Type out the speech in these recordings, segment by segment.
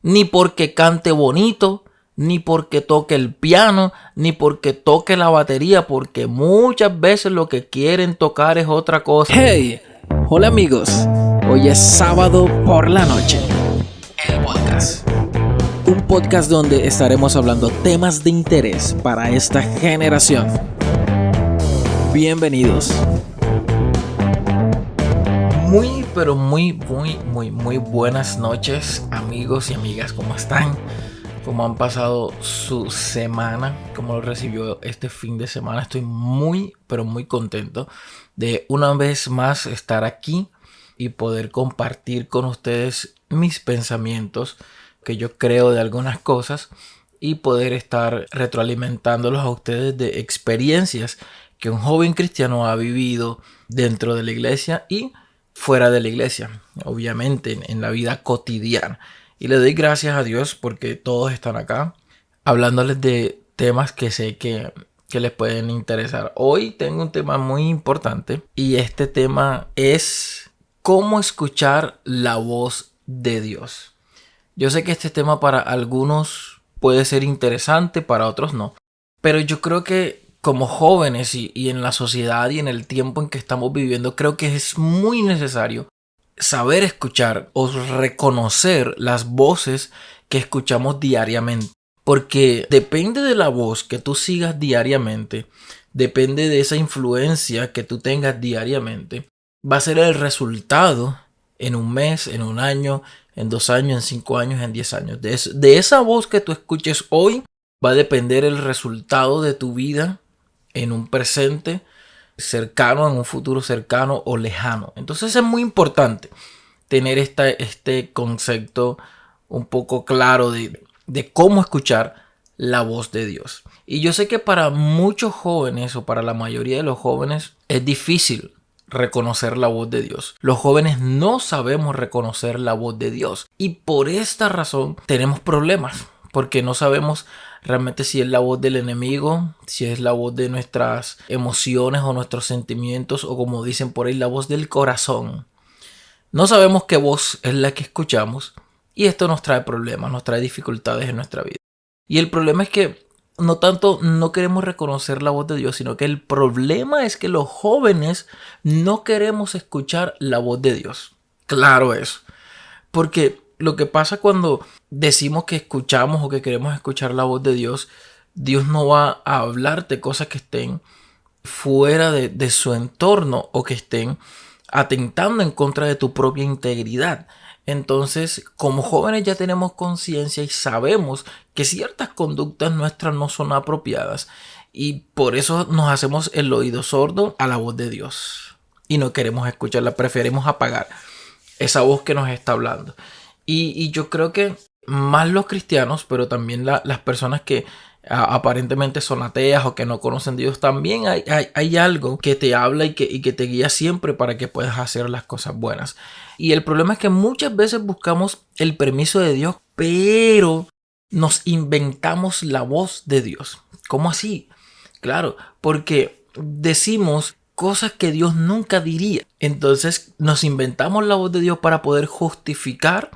ni porque cante bonito, ni porque toque el piano, ni porque toque la batería, porque muchas veces lo que quieren tocar es otra cosa. Hey, hola amigos, hoy es sábado por la noche. El podcast. Un podcast donde estaremos hablando temas de interés para esta generación. Bienvenidos. Muy buenas noches, amigos y amigas. ¿Cómo están? ¿Cómo han pasado su semana? ¿Cómo lo recibió este fin de semana? Estoy muy contento de una vez más estar aquí y poder compartir con ustedes mis pensamientos, que yo creo de algunas cosas, y poder estar retroalimentándolos a ustedes de experiencias que un joven cristiano ha vivido dentro de la iglesia y fuera de la iglesia, obviamente en la vida cotidiana. Y le doy gracias a Dios porque todos están acá hablándoles de temas que sé que les pueden interesar. Hoy tengo un tema muy importante y este tema es cómo escuchar la voz de Dios. Yo sé que este tema para algunos puede ser interesante, para otros no. Pero yo creo que como jóvenes y en la sociedad y en el tiempo en que estamos viviendo, creo que es muy necesario saber escuchar o reconocer las voces que escuchamos diariamente. Porque depende de la voz que tú sigas diariamente, depende de esa influencia que tú tengas diariamente, va a ser el resultado en un mes, en un año, en 2 años, en 5 años, en 10 años. De esa voz que tú escuches hoy va a depender el resultado de tu vida en un presente cercano, en un futuro cercano o lejano. Entonces es muy importante tener este concepto un poco claro de cómo escuchar la voz de Dios. Y yo sé que para muchos jóvenes o para la mayoría de los jóvenes es difícil reconocer la voz de Dios. Los jóvenes no sabemos reconocer la voz de Dios y por esta razón tenemos problemas, porque no sabemos realmente si es la voz del enemigo, si es la voz de nuestras emociones o nuestros sentimientos, o como dicen por ahí, la voz del corazón. No sabemos qué voz es la que escuchamos y esto nos trae problemas, nos trae dificultades en nuestra vida. Y el problema es que no tanto no queremos reconocer la voz de Dios, sino que el problema es que los jóvenes no queremos escuchar la voz de Dios. Claro eso. Porque lo que pasa cuando decimos que escuchamos o que queremos escuchar la voz de Dios, Dios no va a hablarte cosas que estén fuera de su entorno o que estén atentando en contra de tu propia integridad. Entonces, como jóvenes ya tenemos conciencia y sabemos que ciertas conductas nuestras no son apropiadas y por eso nos hacemos el oído sordo a la voz de Dios y no queremos escucharla, preferimos apagar esa voz que nos está hablando. Y yo creo que más los cristianos, pero también las personas que aparentemente son ateas o que no conocen a Dios, también hay algo que te habla y que te guía siempre para que puedas hacer las cosas buenas. Y el problema es que muchas veces buscamos el permiso de Dios, pero nos inventamos la voz de Dios. ¿Cómo así? Claro, porque decimos cosas que Dios nunca diría. Entonces nos inventamos la voz de Dios para poder justificar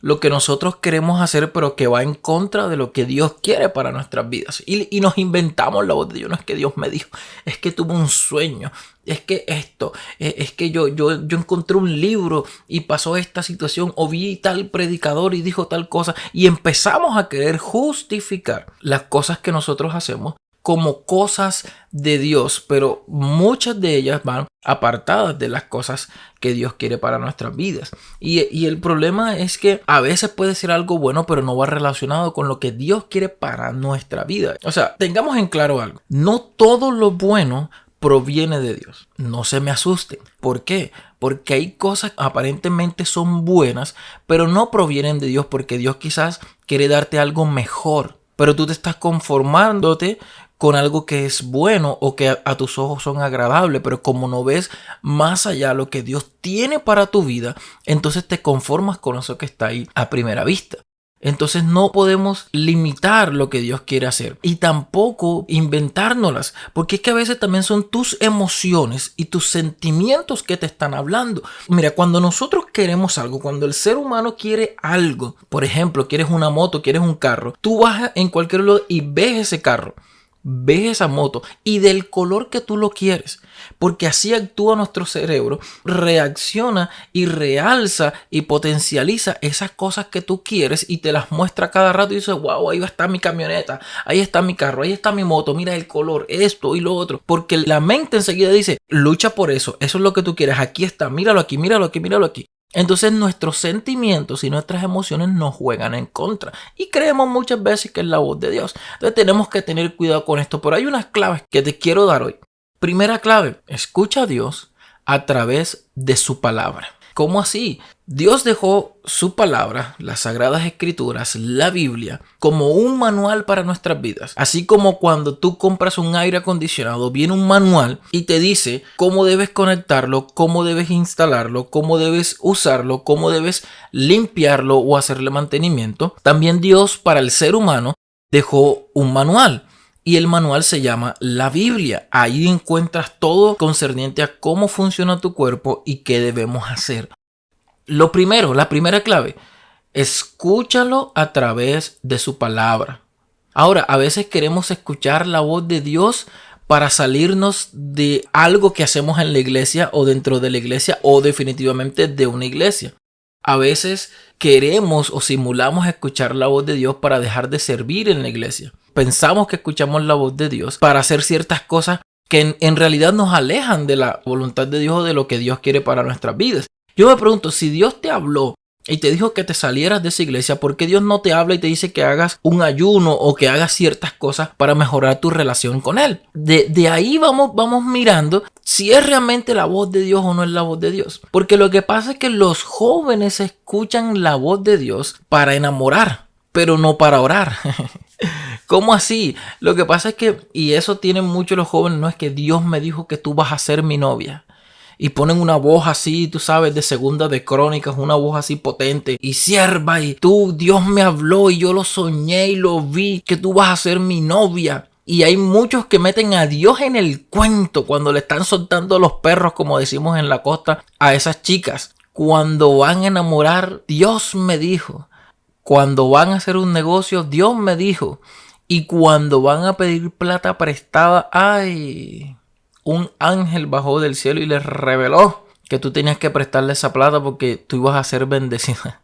lo que nosotros queremos hacer, pero que va en contra de lo que Dios quiere para nuestras vidas. Y nos inventamos la voz de Dios. No es que Dios me dijo, es que tuve un sueño, es que esto, es que yo encontré un libro y pasó esta situación, o vi tal predicador y dijo tal cosa. Y empezamos a querer justificar las cosas que nosotros hacemos como cosas de Dios, pero muchas de ellas van apartadas de las cosas que Dios quiere para nuestras vidas. Y el problema es que a veces puede ser algo bueno, pero no va relacionado con lo que Dios quiere para nuestra vida. O sea, tengamos en claro algo. No todo lo bueno proviene de Dios. No se me asusten. ¿Por qué? Porque hay cosas que aparentemente son buenas, pero no provienen de Dios, porque Dios quizás quiere darte algo mejor. Pero tú te estás conformándote con algo que es bueno o que a tus ojos son agradables, pero como no ves más allá lo que Dios tiene para tu vida, entonces te conformas con eso que está ahí a primera vista. Entonces no podemos limitar lo que Dios quiere hacer y tampoco inventárnoslas, porque es que a veces también son tus emociones y tus sentimientos que te están hablando. Mira, cuando nosotros queremos algo, cuando el ser humano quiere algo, por ejemplo, quieres una moto, quieres un carro, tú vas en cualquier lugar y ves ese carro, ves esa moto y del color que tú lo quieres, porque así actúa nuestro cerebro, reacciona y realza y potencializa esas cosas que tú quieres y te las muestra cada rato y dices, wow, ahí va a estar mi camioneta, ahí está mi carro, ahí está mi moto, mira el color, esto y lo otro, porque la mente enseguida dice, lucha por eso, eso es lo que tú quieres, aquí está, míralo aquí, míralo aquí, míralo aquí. Entonces nuestros sentimientos y nuestras emociones nos juegan en contra y creemos muchas veces que es la voz de Dios. Entonces tenemos que tener cuidado con esto, pero hay unas claves que te quiero dar hoy. Primera clave, escucha a Dios a través de su palabra. ¿Cómo así? Dios dejó su palabra, las Sagradas Escrituras, la Biblia, como un manual para nuestras vidas. Así como cuando tú compras un aire acondicionado, viene un manual y te dice cómo debes conectarlo, cómo debes instalarlo, cómo debes usarlo, cómo debes limpiarlo o hacerle mantenimiento. También Dios para el ser humano dejó un manual. Y el manual se llama la Biblia. Ahí encuentras todo concerniente a cómo funciona tu cuerpo y qué debemos hacer. Lo primero, la primera clave, escúchalo a través de su palabra. Ahora, a veces queremos escuchar la voz de Dios para salirnos de algo que hacemos en la iglesia o dentro de la iglesia o definitivamente de una iglesia. A veces queremos o simulamos escuchar la voz de Dios para dejar de servir en la iglesia. Pensamos que escuchamos la voz de Dios para hacer ciertas cosas que en realidad nos alejan de la voluntad de Dios o de lo que Dios quiere para nuestras vidas. Yo me pregunto, si Dios te habló y te dijo que te salieras de esa iglesia, ¿por qué Dios no te habla y te dice que hagas un ayuno o que hagas ciertas cosas para mejorar tu relación con Él? De ahí vamos mirando si es realmente la voz de Dios o no es la voz de Dios. Porque lo que pasa es que los jóvenes escuchan la voz de Dios para enamorar, pero no para orar. ¿Cómo así? Lo que pasa es que, y eso tienen muchos los jóvenes, no es que Dios me dijo que tú vas a ser mi novia. Y ponen una voz así, tú sabes, de Segunda de Crónicas, una voz así potente. Y sierva, y tú, Dios me habló y yo lo soñé y lo vi, que tú vas a ser mi novia. Y hay muchos que meten a Dios en el cuento cuando le están soltando los perros, como decimos en la costa, a esas chicas. Cuando van a enamorar, Dios me dijo. Cuando van a hacer un negocio, Dios me dijo. Y cuando van a pedir plata prestada, ¡ay! Un ángel bajó del cielo y les reveló que tú tenías que prestarle esa plata porque tú ibas a ser bendecida.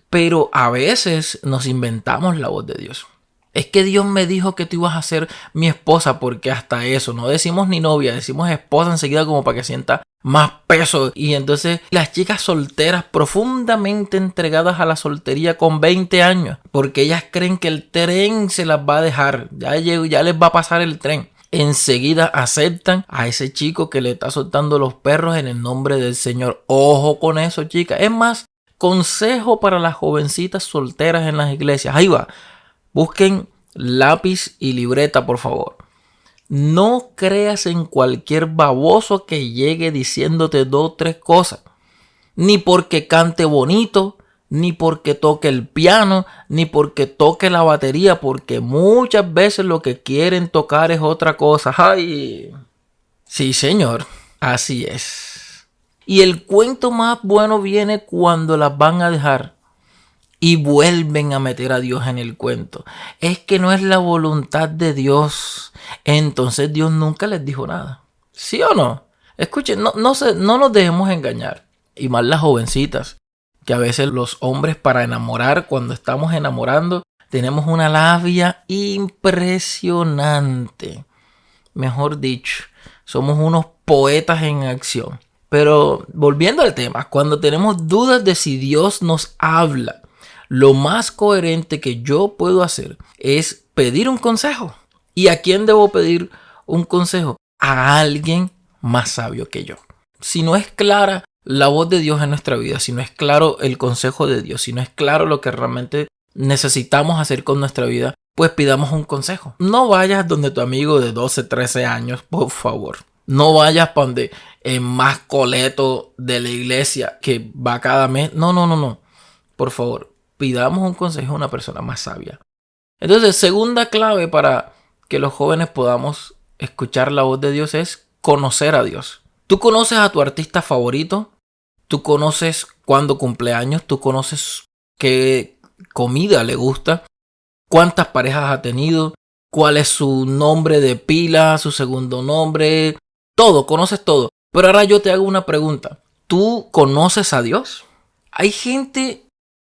Pero a veces nos inventamos la voz de Dios. Es que Dios me dijo que tú ibas a ser mi esposa, porque hasta eso, no decimos ni novia, decimos esposa enseguida como para que sienta más peso. Y entonces las chicas solteras profundamente entregadas a la soltería con 20 años, porque ellas creen que el tren se las va a dejar, ya les va a pasar el tren. Enseguida aceptan a ese chico que le está soltando los perros en el nombre del Señor. Ojo con eso, chicas. Es más, consejo para las jovencitas solteras en las iglesias. Ahí va. Busquen lápiz y libreta, por favor. No creas en cualquier baboso que llegue diciéndote 2 o 3 cosas. Ni porque cante bonito, ni porque toque el piano, ni porque toque la batería, porque muchas veces lo que quieren tocar es otra cosa. ¡Ay! Sí, señor, así es. Y el cuento más bueno viene cuando las van a dejar y vuelven a meter a Dios en el cuento. Es que no es la voluntad de Dios. Entonces Dios nunca les dijo nada. ¿Sí o no? Escuchen, no nos dejemos engañar. Y más las jovencitas. Que a veces los hombres para enamorar, cuando estamos enamorando, tenemos una labia impresionante. Mejor dicho, somos unos poetas en acción. Pero volviendo al tema, cuando tenemos dudas de si Dios nos habla, lo más coherente que yo puedo hacer es pedir un consejo. ¿Y a quién debo pedir un consejo? A alguien más sabio que yo. Si no es clara la voz de Dios en nuestra vida, si no es claro el consejo de Dios, si no es claro lo que realmente necesitamos hacer con nuestra vida, pues pidamos un consejo. No vayas donde tu amigo de 12, 13 años, por favor. No vayas para donde el más coleto de la iglesia que va cada mes. No. Por favor, pidamos un consejo a una persona más sabia. Entonces, segunda clave para que los jóvenes podamos escuchar la voz de Dios es conocer a Dios. Tú conoces a tu artista favorito, tú conoces cuándo cumpleaños, tú conoces qué comida le gusta, cuántas parejas ha tenido, cuál es su nombre de pila, su segundo nombre, todo, conoces todo. Pero ahora yo te hago una pregunta. ¿Tú conoces a Dios? Hay gente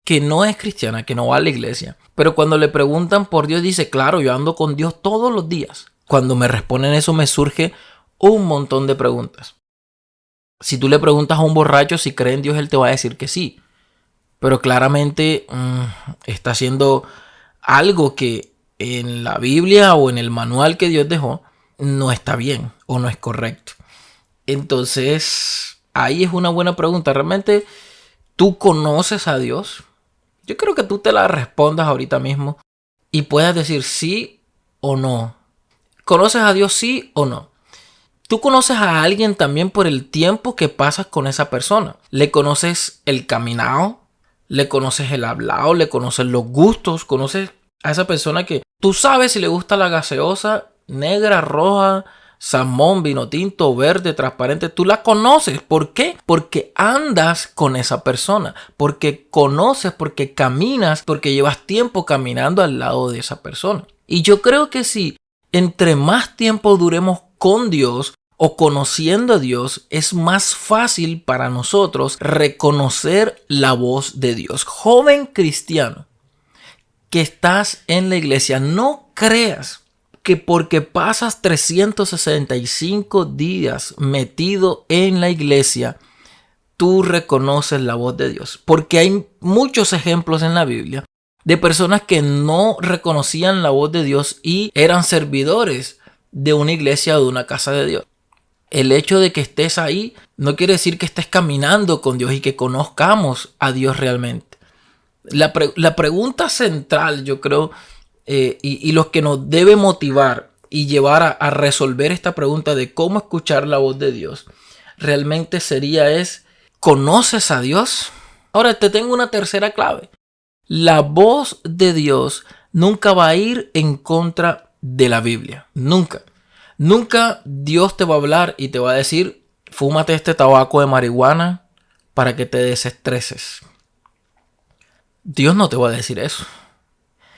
que no es cristiana, que no va a la iglesia, pero cuando le preguntan por Dios dice, claro, yo ando con Dios todos los días. Cuando me responden eso me surge un montón de preguntas. Si tú le preguntas a un borracho si cree en Dios, él te va a decir que sí, pero claramente está haciendo algo que en la Biblia o en el manual que Dios dejó no está bien o no es correcto. Entonces, ahí es una buena pregunta. ¿Realmente tú conoces a Dios? Yo creo que tú te la respondas ahorita mismo y puedas decir sí o no. ¿Conoces a Dios sí o no? Tú conoces a alguien también por el tiempo que pasas con esa persona. Le conoces el caminado, le conoces el hablado, le conoces los gustos, conoces a esa persona que tú sabes si le gusta la gaseosa, negra, roja, salmón, vino tinto, verde, transparente. Tú la conoces. ¿Por qué? Porque andas con esa persona. Porque conoces, porque caminas, porque llevas tiempo caminando al lado de esa persona. Y yo creo que si entre más tiempo duremos con Dios o conociendo a Dios, es más fácil para nosotros reconocer la voz de Dios. Joven cristiano que estás en la iglesia, no creas que porque pasas 365 días metido en la iglesia, tú reconoces la voz de Dios. Porque hay muchos ejemplos en la Biblia de personas que no reconocían la voz de Dios y eran servidores de una iglesia o de una casa de Dios. El hecho de que estés ahí no quiere decir que estés caminando con Dios y que conozcamos a Dios realmente. La pregunta central, yo creo, y lo que nos debe motivar y llevar a resolver esta pregunta de cómo escuchar la voz de Dios, realmente sería ¿conoces a Dios? Ahora te tengo una tercera clave. La voz de Dios nunca va a ir en contra de la Biblia. Nunca. Nunca Dios te va a hablar y te va a decir, fúmate este tabaco de marihuana para que te desestreses. Dios no te va a decir eso.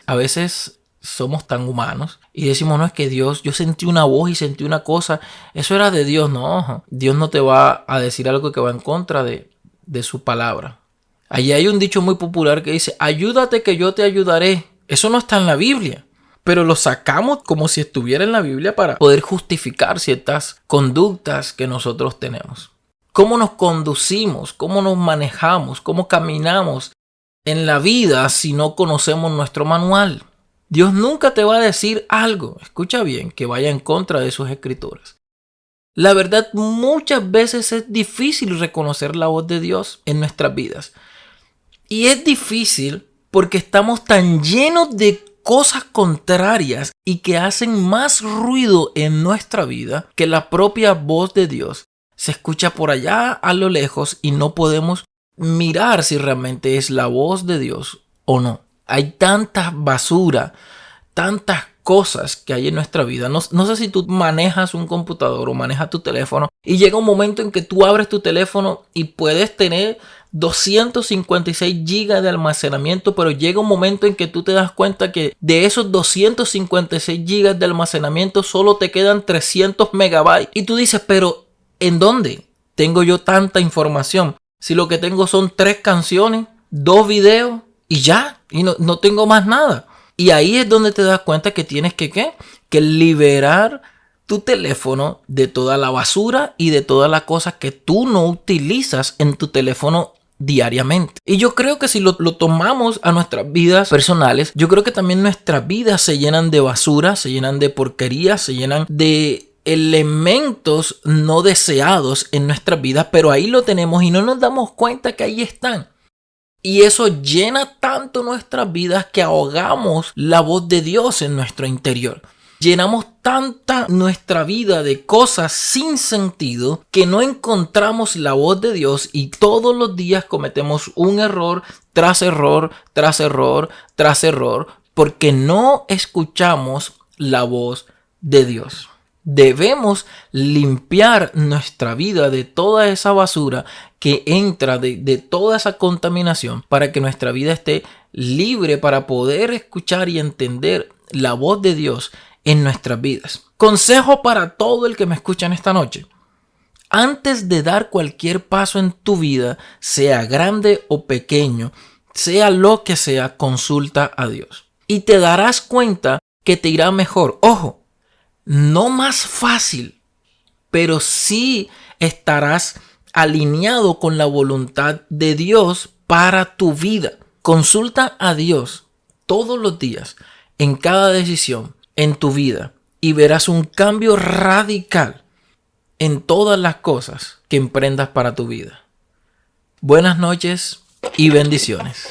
A veces somos tan humanos y decimos, no, es que Dios, yo sentí una voz y sentí una cosa. Eso era de Dios. No, Dios no te va a decir algo que va en contra de su palabra. Allí hay un dicho muy popular que dice, ayúdate que yo te ayudaré. Eso no está en la Biblia, pero lo sacamos como si estuviera en la Biblia para poder justificar ciertas conductas que nosotros tenemos. ¿Cómo nos conducimos? ¿Cómo nos manejamos? ¿Cómo caminamos en la vida si no conocemos nuestro manual? Dios nunca te va a decir algo, escucha bien, que vaya en contra de sus escrituras. La verdad, muchas veces es difícil reconocer la voz de Dios en nuestras vidas. Y es difícil porque estamos tan llenos de cosas contrarias y que hacen más ruido en nuestra vida que la propia voz de Dios. Se escucha por allá a lo lejos y no podemos mirar si realmente es la voz de Dios o no. Hay tanta basura, tantas cosas que hay en nuestra vida. No sé si tú manejas un computador o manejas tu teléfono y llega un momento en que tú abres tu teléfono y puedes tener 256 gigas de almacenamiento, pero llega un momento en que tú te das cuenta que de esos 256 gigas de almacenamiento solo te quedan 300 megabytes. Y tú dices, pero ¿en dónde tengo yo tanta información? Si lo que tengo son 3 canciones, 2 videos y ya, y no tengo más nada. Y ahí es donde te das cuenta que tienes que liberar tu teléfono de toda la basura y de todas las cosas que tú no utilizas en tu teléfono diariamente. Y yo creo que si lo tomamos a nuestras vidas personales, yo creo que también nuestras vidas se llenan de basura, se llenan de porquería, se llenan de elementos no deseados en nuestras vidas, pero ahí lo tenemos y no nos damos cuenta que ahí están. Y eso llena tanto nuestras vidas que ahogamos la voz de Dios en nuestro interior. Llenamos tanta nuestra vida de cosas sin sentido que no encontramos la voz de Dios y todos los días cometemos un error tras error, tras error, tras error, porque no escuchamos la voz de Dios. Debemos limpiar nuestra vida de toda esa basura que entra, de toda esa contaminación, para que nuestra vida esté libre para poder escuchar y entender la voz de Dios en nuestras vidas. Consejo para todo el que me escucha en esta noche. Antes de dar cualquier paso en tu vida, sea grande o pequeño, sea lo que sea, consulta a Dios. Y te darás cuenta que te irá mejor. Ojo, no más fácil, pero sí estarás alineado con la voluntad de Dios para tu vida. Consulta a Dios todos los días, en cada decisión, en tu vida, y verás un cambio radical en todas las cosas que emprendas para tu vida. Buenas noches y bendiciones.